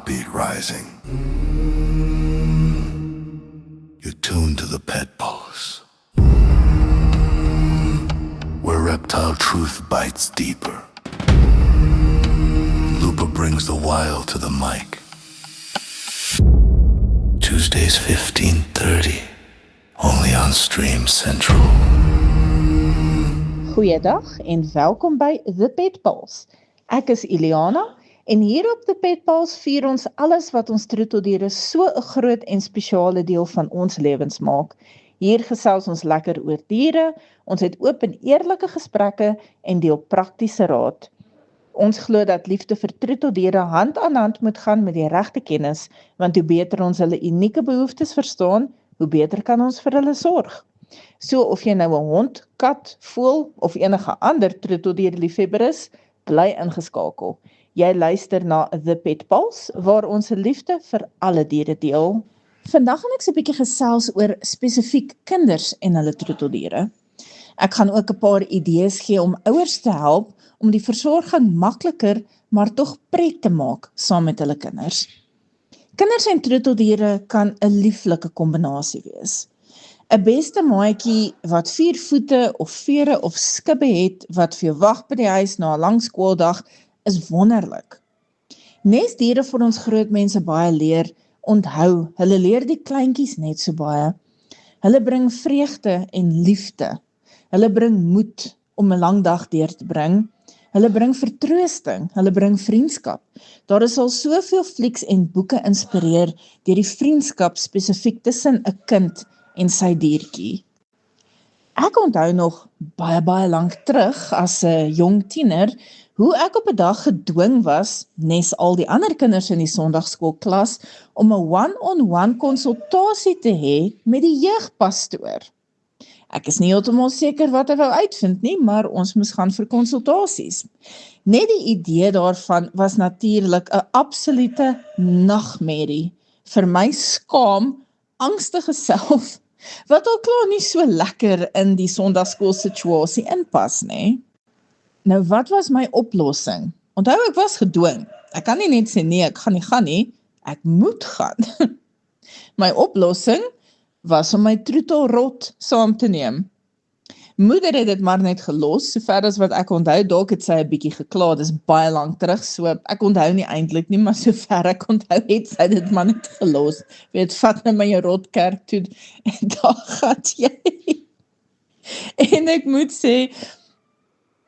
heartbeat rising. You're tuned to the pet pulse, where reptile truth bites deeper. Lupa brings the wild to the mic. Tuesdays 15:30, only on Stream Central. Goeiedag en welkom by The Pet Pulse. Ek is Iliana en hier op The Pet Pulse vier ons alles wat ons troeteldiere so 'n groot en spesiale deel van ons lewens maak. Hier gesels ons lekker oor diere, ons het oop en eerlike gesprekke en deel praktiese raad. Ons glo dat liefde vir troeteldiere hand aan hand moet gaan met die regte kennis, want hoe beter ons hulle unieke behoeftes verstaan, hoe beter kan ons vir hulle sorg. So of jy nou 'n hond, kat, voël of enige ander troeteldierliefhebber is, bly ingeskakel. Jy luister na The Pet Pulse, waar ons liefde vir alle diere deel. Vandag gaan ek so 'n bietjie gesels oor spesifiek kinders en hulle troeteldiere. Ek gaan ook 'n paar idees gee om ouers te help om die versorging makliker, maar tog pret te maak saam met hulle kinders. Kinders en troeteldiere kan 'n lieflike kombinasie wees. 'n Beste maatjie wat 4 voete of vere of skibbe het, wat vir jou wag by die huis na 'n lang skooldag, is wonderlik. Nesdiere vir ons groot mense baie leer, onthou, hulle leer die kleintjies net so baie. Hulle bring vreugde en liefde. Hulle bring moed om 'n lang dag deur te bring. Hulle bring vertroosting, hulle bring vriendskap. Daar is al soveel flieks en boeke inspireer deur die vriendskap spesifiek tussen 'n kind en sy diertjie. Ek onthou nog baie lank terug as 'n jong tiener, hoe ek op 'n dag gedwing was, nes al die ander kinders in die sondagskoolklas, om 'n one-on-one konsultasie te hê met die jeugpastoor. Ek is nie heeltemal seker wat hy wou uitvind nie, maar ons moes gaan vir konsultasies. Net die idee daarvan was natuurlik 'n absolute nagmerrie vir my skaam, angstige self, wat al klaar nie so lekker in die sondagskoolsituasie inpas, nê? Nou, wat was my oplossing? Onthou, ek was gedwing. Ek kan nie net sê nee, ek gaan nie, ek moet gaan. My oplossing was om my troetelrot saam te neem. Moeder het dit maar net gelos, sover as wat ek onthou, dalk het sy 'n bietjie gekla, dis baie lank terug, so ek onthou nie eintlik nie, maar sover ek onthou het sy dit maar net gelos. Weet, vat nou my jou rot kerk toe, en daar gaan jy. En ek moet sê,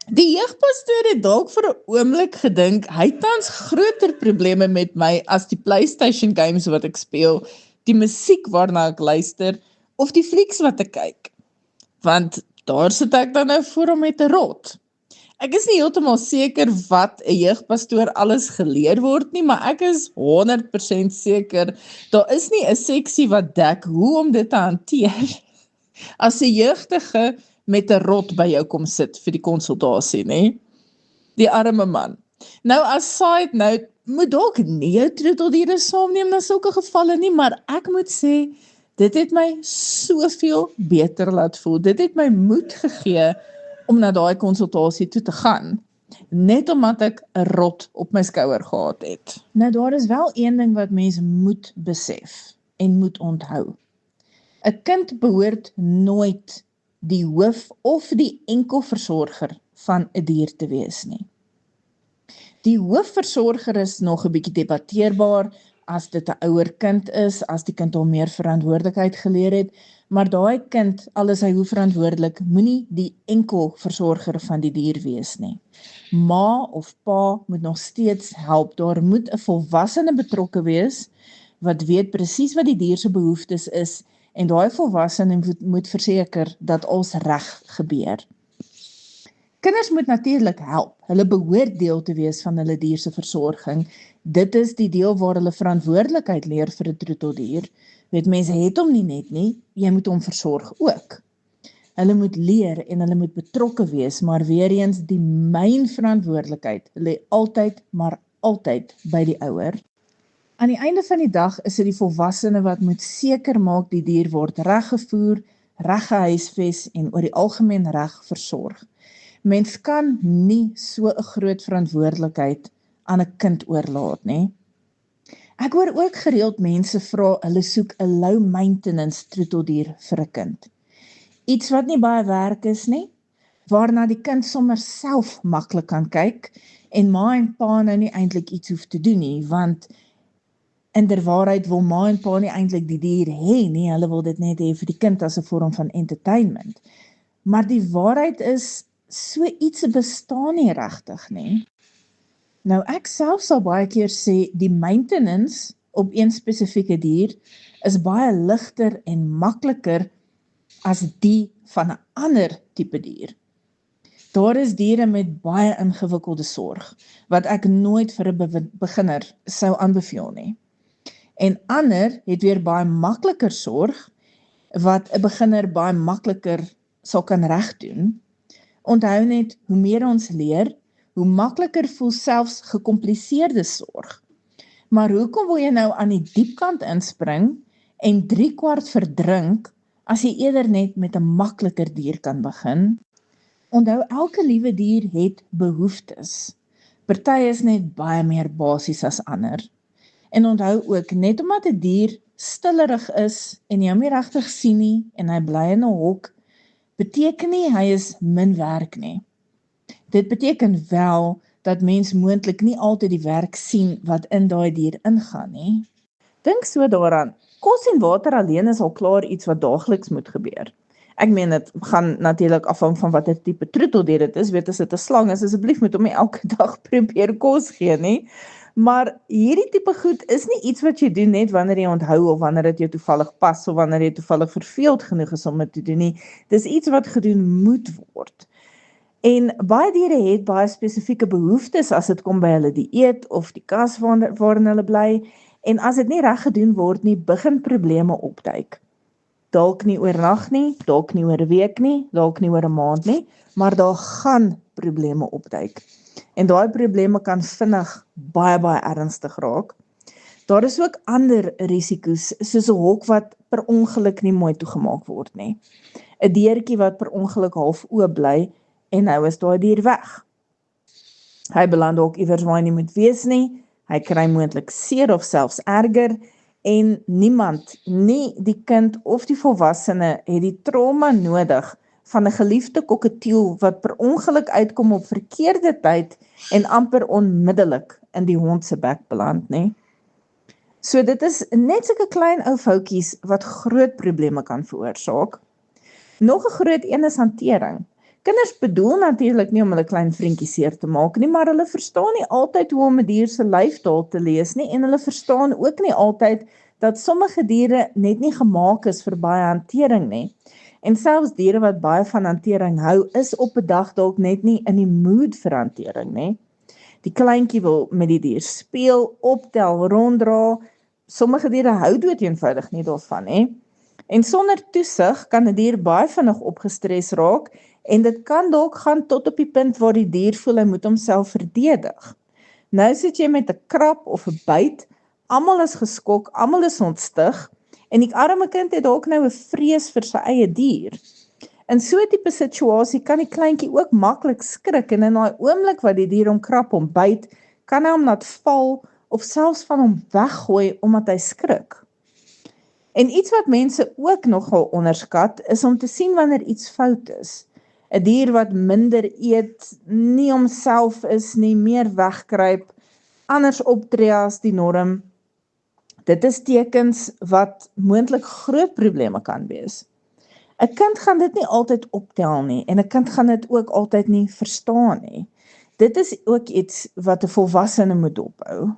die jeugpastoor het dalk vir 'n oomblik gedink, hy het tans groter probleme met my as die PlayStation games wat ek speel, die musiek waarna ek luister, of die flieks wat ek kyk. Want daar sit ek dan nou voor hom met 'n rot. Ek is nie heeltemal seker wat 'n jeugpastoor alles geleer word nie, maar ek is 100% seker, daar is nie 'n seksie wat dek hoe om dit te hanteer, as 'n jeugdige met 'n rot by jou kom sit vir die konsultasie, nê? Die arme man. Nou, as side note, moet dalk nie jou troeteldiere saamneem na sulke gevalle nie, maar ek moet sê, dit het my soveel beter laat voel. Dit het my moed gegee om na daai konsultasie toe te gaan, net omdat ek 'n rot op my skouer gehad het. Nou, daar is wel een ding wat mense moet besef en moet onthou. 'n Kind behoort nooit die hoof of die enkelversorger van 'n dier te wees nie. Die hoofversorger is nog 'n bietjie debatteerbaar as dit 'n ouer kind is, as die kind al meer verantwoordelikheid geleer het, maar daai kind, al is hy hoe verantwoordelik, moenie die enkelversorger van die dier wees nie. Ma of pa moet nog steeds help, daar moet 'n volwassene betrokke wees, wat weet presies wat die dier se behoeftes is, en daai volwassene moet verseker dat alles reg gebeur. Kinders moet natuurlik help, hulle behoort deel te wees van hulle dier se versorging. Dit is die deel waar hulle verantwoordelikheid leer vir 'n troeteldier. Weet, mense het hom nie net nie, jy moet hom versorg ook. Hulle moet leer en hulle moet betrokke wees, maar weer eens die myn verantwoordelikheid lê altyd, maar altyd by die ouer. Aan die einde van die dag is dit die volwassene wat moet seker maak die dier word reggevoer, reg gehuisves en oor die algemeen reg versorg. Mens kan nie so 'n groot verantwoordelikheid aan 'n kind oorlaat, nie. Ek hoor ook gereeld mense vra, hulle soek 'n low maintenance troeteldier vir 'n kind. Iets wat nie baie werk is nie, waarna die kind sommer self maklik kan kyk, en ma en pa nou nie eintlik iets hoef te doen nie, want inderwaarheid wil ma en pa nie eintlik die dier hê nie, hulle wil dit net hê vir die kind as 'n vorm van entertainment. Maar die waarheid is, so iets bestaan nie regtig nie. Nou ek self sal baie keer sê, die maintenance op een spesifieke dier is baie ligter en makliker as die van 'n ander tipe dier. Daar is diere met baie ingewikkelde sorg, wat ek nooit vir 'n beginner sou aanbeveel nie. En ander het weer baie makliker sorg, wat 'n beginner baie makliker sal kan regdoen. Onthou net, hoe meer ons leer, hoe makliker voel selfs gekompliseerde sorg. Maar hoekom wil jy nou aan die diepkant inspring en 3/4 verdrink, as jy eerder net met 'n makliker dier kan begin? Onthou, elke liewe dier het behoeftes. Party is net baie meer basies as ander. En onthou ook, net omdat 'n dier stillerig is en jy hom nie regtig sien nie en hy bly in 'n hok, beteken nie hy is min werk nie. Dit beteken wel dat mens moontlik nie altyd die werk sien wat in daai dier ingaan nie. Dink so daaraan, kos en water alleen is al klaar iets wat daagliks moet gebeur. Ek meen, dit gaan natuurlik afhang van watter tipe troeteldier dit is, weet as dit 'n slang is, asseblief moet hom nie elke dag probeer kos gee nie. Maar hierdie tipe goed is nie iets wat jy doen net wanneer jy onthou, of wanneer dit jou toevallig pas, of wanneer jy toevallig verveeld genoeg is om dit te doen nie. Dis iets wat gedoen moet word. En baie diere het baie spesifieke behoeftes as dit kom by hulle dieet of die kas waarin hulle bly, en as dit nie reg gedoen word nie, begin probleme opduik. Dalk nie oornag nie, dalk nie oor 'n week nie, dalk nie oor 'n maand nie, maar daar gaan probleme opduik. En daai probleme kan vinnig baie ernstig raak. Daar is ook ander risiko's, soos 'n hok wat per ongeluk nie mooi toegemaak word nie. 'n Deurtjie wat per ongeluk half oop bly, en nou is daai dier weg. Hy beland dalk iewers waar hy nie moet wees nie, hy kry moontlik seer of selfs erger, en niemand, nie die kind of die volwassene, het die trauma nodig van 'n geliefde kokketiel wat per ongeluk uitkom op verkeerde tyd en amper onmiddellik in die hond se bek beland nie. So dit is net sulke klein ou foutjies wat groot probleme kan veroorsaak. Nog 'n groot een is hantering. Kinders bedoel natuurlik nie om hulle klein vriendjie seer te maak nie, maar hulle verstaan nie altyd hoe om 'n dier se lyfstaal te lees nie, en hulle verstaan ook nie altyd dat sommige diere net nie gemaak is vir baie hantering nie. En selfs diere wat baie van hantering hou, is op 'n dag dalk net nie in die mood vir hantering nie. Die kleintjie wil met die dier speel, optel, ronddra. Sommige diere hou dood eenvoudig nie daarvan nie. En sonder toesig kan 'n dier baie vinnig opgestres raak, en dit kan dalk gaan tot op die punt waar die dier voel hy moet homself verdedig. Nou sit jy met 'n krap of 'n byt, almal is geskok, almal is ontstig, en die arme kind het dalk nou 'n vrees vir sy eie dier. In so 'n tipe situasie kan die kleintjie ook maklik skrik, en in daai oomblik wat die dier hom krap, hom byt, kan hy hom laat val, of selfs van hom weggooi omdat hy skrik. En iets wat mense ook nogal onderskat, is om te sien wanneer iets fout is. 'n Dier wat minder eet, nie homself is nie, meer wegkruip, anders optree as die norm. Dit is tekens wat moontlik groot probleme kan wees. 'n Kind gaan dit nie altyd optel nie, en 'n kind gaan dit ook altyd nie verstaan nie. Dit is ook iets wat 'n volwassene moet ophou.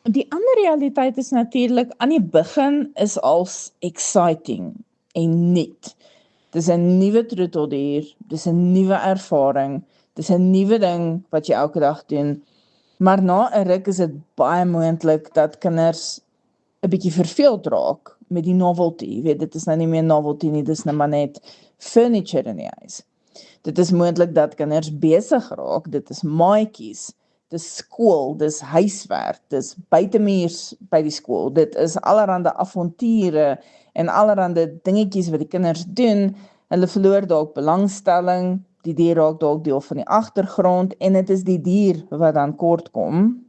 Die ander realiteit is natuurlik, aan die begin is als exciting en nuut. Dis 'n nuwe troeteldier, dis 'n nuwe ervaring, dis 'n nuwe ding wat jy elke dag doen, maar na 'n ruk is dit baie moontlik dat kinders 'n bietjie verveeld raak met die novelty. Jy weet, dit is nou nie meer novelty nie, dis nou maar net furniture in die huis. Dit is moontlik dat kinders besig raak, dit is maatjies, dis skool, dis huiswerk, dis buitemuurs by die skool, dit is allerhande avonture en allerhande dingetjies wat die kinders doen. Hulle verloor dalk belangstelling, die dier raak dalk deel van die agtergrond, en dit is die dier wat dan kort kom.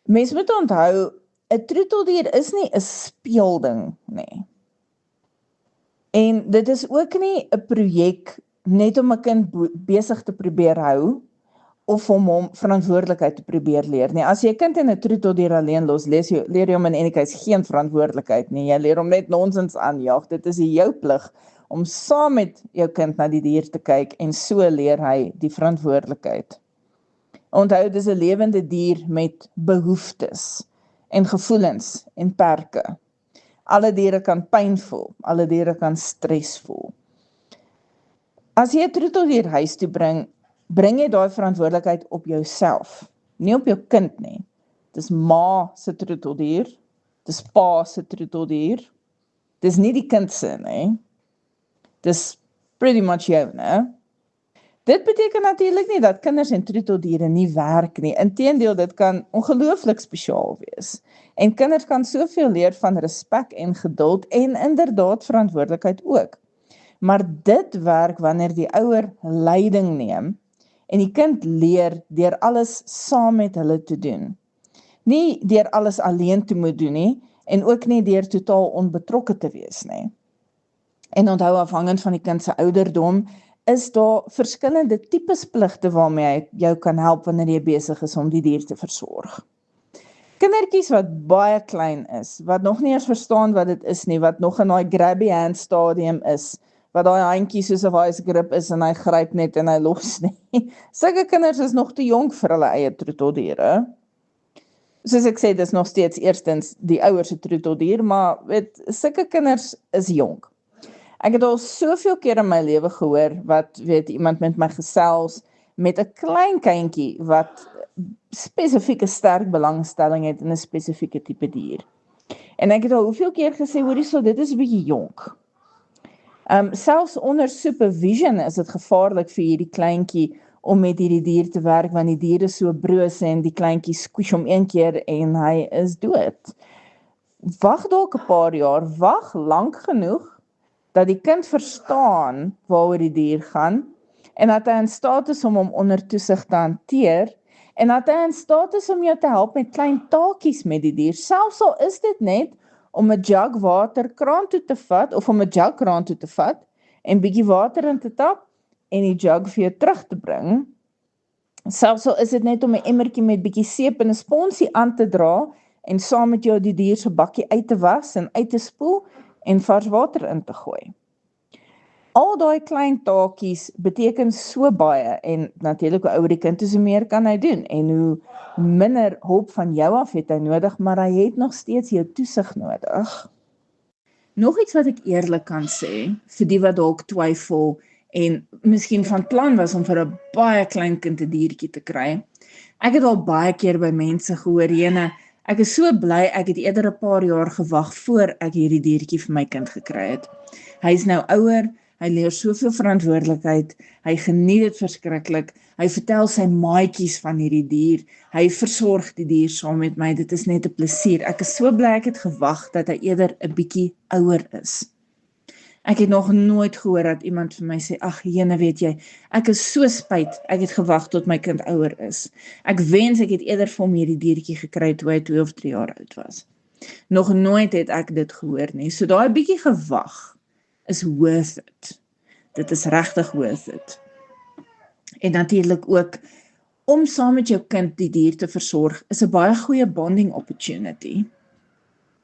Mens moet onthou, 'n troeteldier is nie 'n speelding nie. En dit is ook nie 'n projek net om 'n kind besig te probeer hou, of om hom verantwoordelikheid te probeer leer nie. As jy 'n kind in 'n troeteldier alleen los, leer jy hom in eintlik geen verantwoordelikheid nie. Jy leer hom net nonsens aanjaag. Dit is jou plig om saam met jou kind na die dier te kyk en so leer hy die verantwoordelikheid. Onthou, dit is 'n lewende dier met behoeftes en gevoelens en perke. Alle diere kan pyn voel, alle diere kan stres voel. As jy 'n troeteldier huis toe bring jy daai verantwoordelikheid op jouself, nie op jou kind nie. Dis ma se troeteldier, dis pa se troeteldier, dis nie die kind se nie. Dis pretty much jou, né? Dit beteken natuurlik nie dat kinders en troeteldiere nie werk nie. Inteendeel, dit kan ongelooflik spesiaal wees. En kinders kan soveel leer van respek en geduld en inderdaad verantwoordelikheid ook. Maar dit werk wanneer die ouer leiding neem en die kind leer deur alles saam met hulle te doen. Nie deur alles alleen te moet doen nie, en ook nie deur totaal onbetrokke te wees nie. En onthou, afhangend van die kind se ouderdom, is daar verskillende tipes pligte waarmee hy jou kan help wanneer jy besig is om die dier te versorg. Kindertjies wat baie klein is, wat nog nie eens verstaan wat dit is nie, wat nog in daai grabby hand stadium is, wat daai handjie soos 'n vice grip is en hy gryp net en hy los nie. Sulke kinders is nog te jonk vir hulle eie troeteldiere. Soos ek sê, dis nog steeds eerstens die ouers se troeteldier, maar sulke kinders is jonk. Ek het al soveel keer in my lewe gehoor wat iemand met my gesels met 'n klein kindjie wat spesifieke sterk belangstelling het in 'n spesifieke tipe dier. En ek het al hoeveel keer gesê, hoorie, so dit is 'n bietjie jonk. Selfs onder supervision is dit gevaarlik vir hierdie kleintjie om met hierdie dier te werk, want die dier is so broos en die kleintjie squish hom een keer en hy is dood. Wag dalk 'n paar jaar, wag lank genoeg dat die kind verstaan waaroor die dier gaan en dat hy in staat is om hom onder toesig te hanteer en dat hy in staat is om jou te help met klein taakies met die dier, selfs al is dit net om 'n jug water kraan toe te vat, of om 'n jug kraan toe te vat, en bietjie water in te tap, en die jug vir jou terug te bring. Selfs al is dit net om 'n emmertjie met bietjie seep en 'n sponsie aan te dra, en saam met jou die dier se bakkie uit te was, en uit te spoel, en vars water in te gooi. Al daai klein taakies beteken so baie, en natuurlik hoe ouer die kind is, hoe meer kan hy doen, en hoe minder hulp van jou af het hy nodig, maar hy het nog steeds jou toesig nodig. Nog iets wat ek eerlik kan sê, vir die wat dalk twyfel, en miskien van plan was om vir 'n baie klein kind 'n diertjie te kry. Ek het al baie keer by mense gehoor, Jene, ek is so bly, ek het eerder 'n paar jaar gewag voor ek hierdie diertjie vir my kind gekry het. Hy is nou ouer, hy leer soveel verantwoordelikheid, hy geniet dit verskriklik, hy vertel sy maatjies van hierdie dier, hy versorg die dier saam met my, dit is net 'n plesier. Ek is so bly ek het gewag dat hy eerder 'n bietjie ouer is. Ek het nog nooit gehoor dat iemand vir my sê, ag Jene, weet jy, ek is so spyt, ek het gewag tot my kind ouer is. Ek wens ek het eerder vir hom hierdie diertjie gekry toe hy 2 of 3 jaar oud was. Nog nooit het ek dit gehoor nie, so daai bietjie gewag is worth it. Dit is regtig worth it. En natuurlik ook, om saam met jou kind die dier te versorg, is 'n baie goeie bonding opportunity.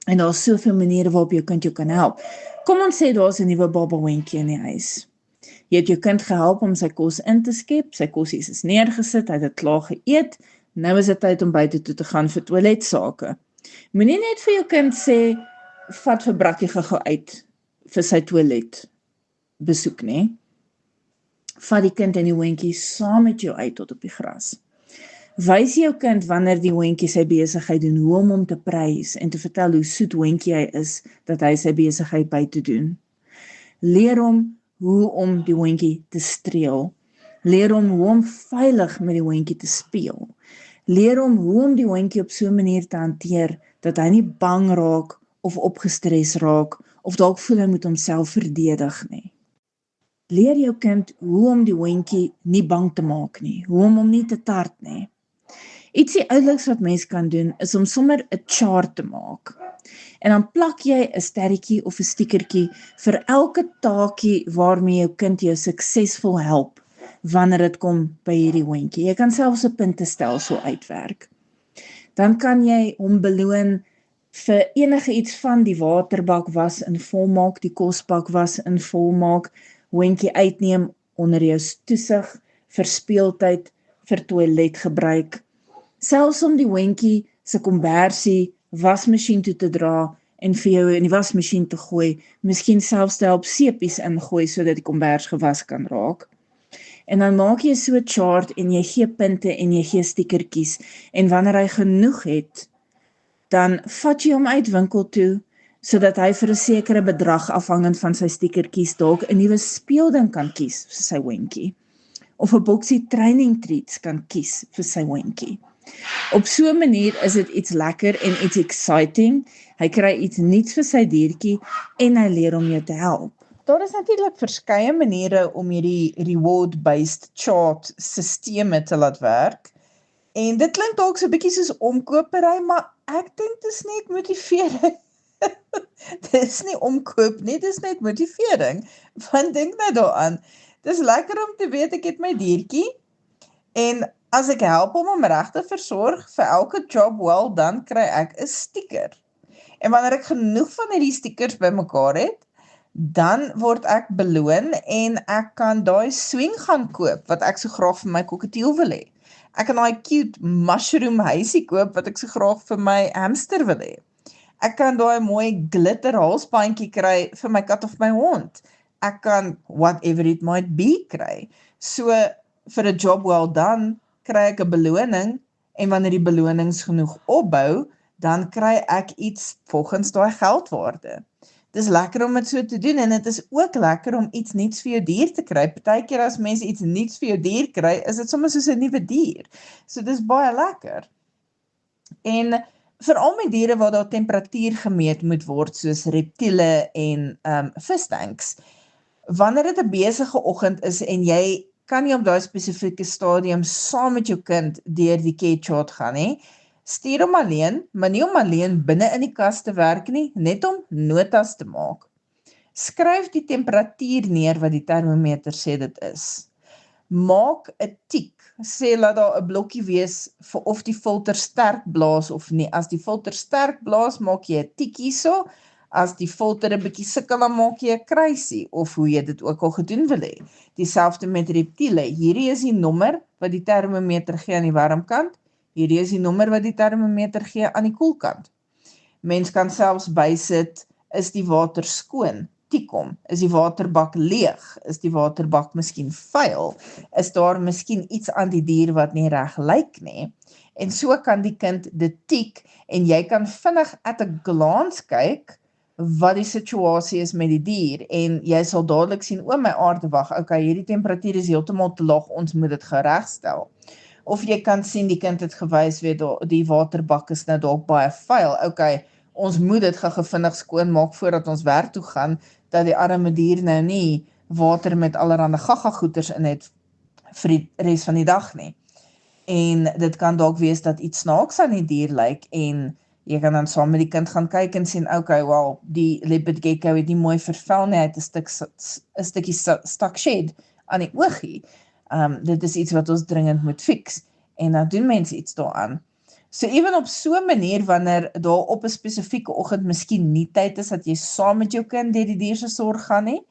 En daar is soveel maniere waarop jou kind jou kan help. Kom ons sê daar is 'n nuwe babawentjie in die huis. Jy het jou kind gehelp om sy kos in te skep, sy kosies is neergesit, hy het dit klaar geëet, nou is dit tyd om buite toe te gaan vir toiletsake. Moenie net vir jou kind sê, vat vir Brakkie gou uit vir sy toilet besoek nie. Vat die kind en die hondjie saam met jou uit tot op die gras. Wys jou kind wanneer die hondjie sy besigheid doen, hoe om hom te prys en te vertel hoe soet hondjie hy is, dat hy sy besigheid by te doen. Leer hom hoe om die hondjie te streel. Leer hom hoe om veilig met die hondjie te speel. Leer hom hoe om die hondjie op so 'n manier te hanteer, dat hy nie bang raak of opgestres raak, of dalk voel hy moet homself verdedig nie. Leer jou kind hoe om die hondjie nie bang te maak nie, hoe om hom nie te tart nie. Ietsie ouliks wat mens kan doen, is om sommer 'n chart te maak. En dan plak jy 'n sterretjie of 'n stickertjie vir elke taakie waarmee jou kind jou suksesvol help, wanneer dit kom by hierdie hondjie. Jy kan selfs 'n puntestelsel uitwerk. Dan kan jy hom beloon vir enige iets van die waterbak was in volmaak, die kosbak was in volmaak, hondjie uitneem onder jou toesig, vir speeltyd, vir toiletgebruik, selfs om die hondjie se kombersie wasmasjien toe te dra en vir jou in die wasmasjien te gooi, miskien selfs te help seepies ingooi sodat die kombers gewas kan raak. En dan maak jy so 'n chart en jy gee punte en jy gee stickertjies en wanneer hy genoeg het, dan vat jy hom uit winkel toe sodat hy vir 'n sekere bedrag afhangend van sy stickertjies dalk 'n nuwe speelding kan kies vir sy hondjie of 'n boksie training treats kan kies vir sy hondjie. Op so 'n manier is dit iets lekker en iets exciting. Hy kry iets nuuts vir sy diertjie en hy leer om jou te help. Daar is natuurlik verskeie maniere om hierdie reward-based chart sisteme te laat werk. En dit klink dalk so 'n bietjie soos omkopery, maar ek dink dis net motivering. Dis nie omkoop nie, dis net motivering. Want dink nou daaraan, dis lekker om te weet ek het my diertjie en as ek help om reg te versorg vir elke job well done, kry ek 'n sticker. En wanneer ek genoeg van hierdie stickers bymekaar het, dan word ek beloon en ek kan daai swing gaan koop wat ek so graag vir my kokketiel wil hê. Ek kan daai cute mushroom huisie koop wat ek so graag vir my hamster wil hê. Ek kan daai mooi glitter halsbandjie kry vir my kat of my hond. Ek kan whatever it might be kry. So vir 'n job well done kry ek 'n beloning en wanneer die belonings genoeg opbou, dan kry ek iets volgens daai geldwaarde. Dis lekker om dit so te doen en dit is ook lekker om iets nuuts vir jou dier te kry. Partykeer as mense iets nuuts vir jou dier kry, is dit sommer soos 'n nuwe dier. So dis baie lekker. En veral met diere waar daar temperatuur gemeet moet word, soos reptiele en vistanks, wanneer dit 'n besige oggend is en jy kan nie op daai spesifieke stadium saam met jou kind deur die care chart gaan nie, stuur hom alleen, maar nie om alleen binne in die kas te werk nie, net om notas te maak. Skryf die temperatuur neer wat die termometer sê dit is. Maak 'n tik, sê laat daar 'n blokkie wees vir of die filter sterk blaas of nie. As die filter sterk blaas, maak jy 'n tik hierso. As die filter 'n bietjie sukkel, dan maak jy 'n kruisie of hoe jy dit ook al gedoen wil hê. Dieselfde met reptiele. Hierdie is die nommer wat die termometer gee aan die warmkant. Hierdie is die nommer wat die termometer gee aan die koelkant. Mens kan selfs bysit, is die water skoon? Tik hom. Is die waterbak leeg? Is die waterbak miskien vuil? Is daar miskien iets aan die dier wat nie reg lyk nie? En so kan die kind dit tik en jy kan vinnig at 'n glance kyk wat die situasie is met die dier en jy sal dadelik sien, o my aarde, wag, okay, hierdie temperatuur is heeltemal te laag, ons moet dit geregstel. Of jy kan sien die kind het gewys, weet die waterbak is nou dalk baie vuil. Okay, ons moet dit gou vinnig skoon maak voordat ons werk toe gaan, dat die arme dier nou nie water met allerlei gaga-goeters in het vir die res van die dag nie. En dit kan dalk wees dat iets snaaks aan die dier lyk en jy kan dan saam met die kind gaan kyk en sien, okay, well, die leopard gecko het nie mooi vervel nie, hy het 'n stukkie stuck shed aan die oogie. Dit is iets wat ons dringend moet fix, en dan doen mense iets daaraan. So even op so 'n manier, wanneer daar op 'n spesifieke oggend miskien nie tyd is, dat jy saam met jou kind deur die dier se sorg gaan nie,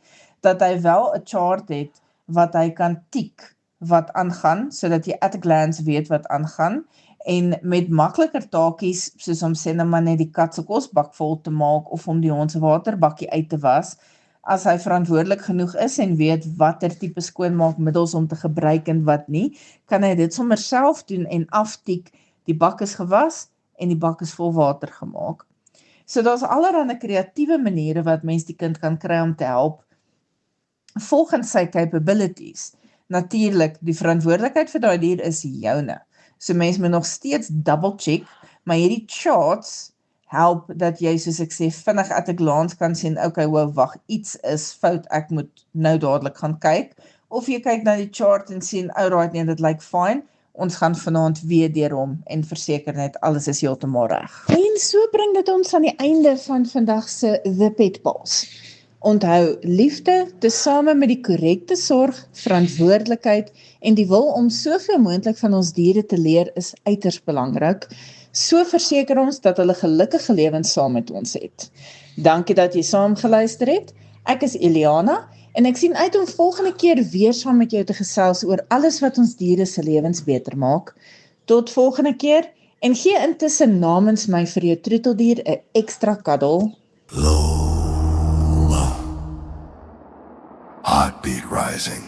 dat hy wel 'n chart het, wat hy kan tik, wat aangaan, sodat jy at a glance weet wat aangaan, en met makliker taakies, soos om sê maar net die kat se kosbak vol te maak, of om die hond se waterbakkie uit te was, as hy verantwoordelik genoeg is en weet watter tipe skoonmaakmiddels om te gebruik en wat nie, kan hy dit sommer self doen en aftik, die bak is gewas en die bak is vol water gemaak. So daar's allerlei kreatiewe maniere wat mens die kind kan kry om te help, volgens sy capabilities. Natuurlik, die verantwoordelikheid vir daai dier is joune. So mens moet nog steeds double check, maar hierdie charts help dat jy, soos ek sê, vinnig at a glance kan sien, okay, wag, iets is fout, ek moet nou dadelik gaan kyk, of jy kyk na die chart en sien, alright, nee, dit lyk fine, Ons gaan vanaand weer deur hom en verseker net alles is heeltemal reg. En so bring dit ons aan die einde van vandag se The Pet Pulse. Onthou, liefde, tesame met die korrekte sorg, verantwoordelikheid en die wil om soveel moontlik van ons diere te leer is uiters belangrik. So verseker ons dat hulle gelukkige lewens saam met ons het. Dankie dat jy saam geluister het. Ek is Eliana en ek sien uit om volgende keer weer saam met jou te gesels oor alles wat ons diere se lewens beter maak. Tot volgende keer en gee intussen namens my vir jou troeteldier 'n ekstra kaddel. Low, low. Heartbeat rising.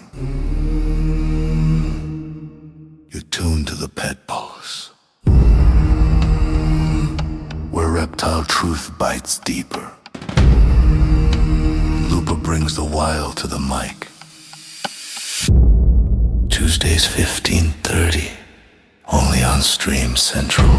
You're tuned to the Pet Pulse, where reptile truth bites deeper. Lupa brings the wild to the mic. Tuesdays 15:30, only on Stream Central.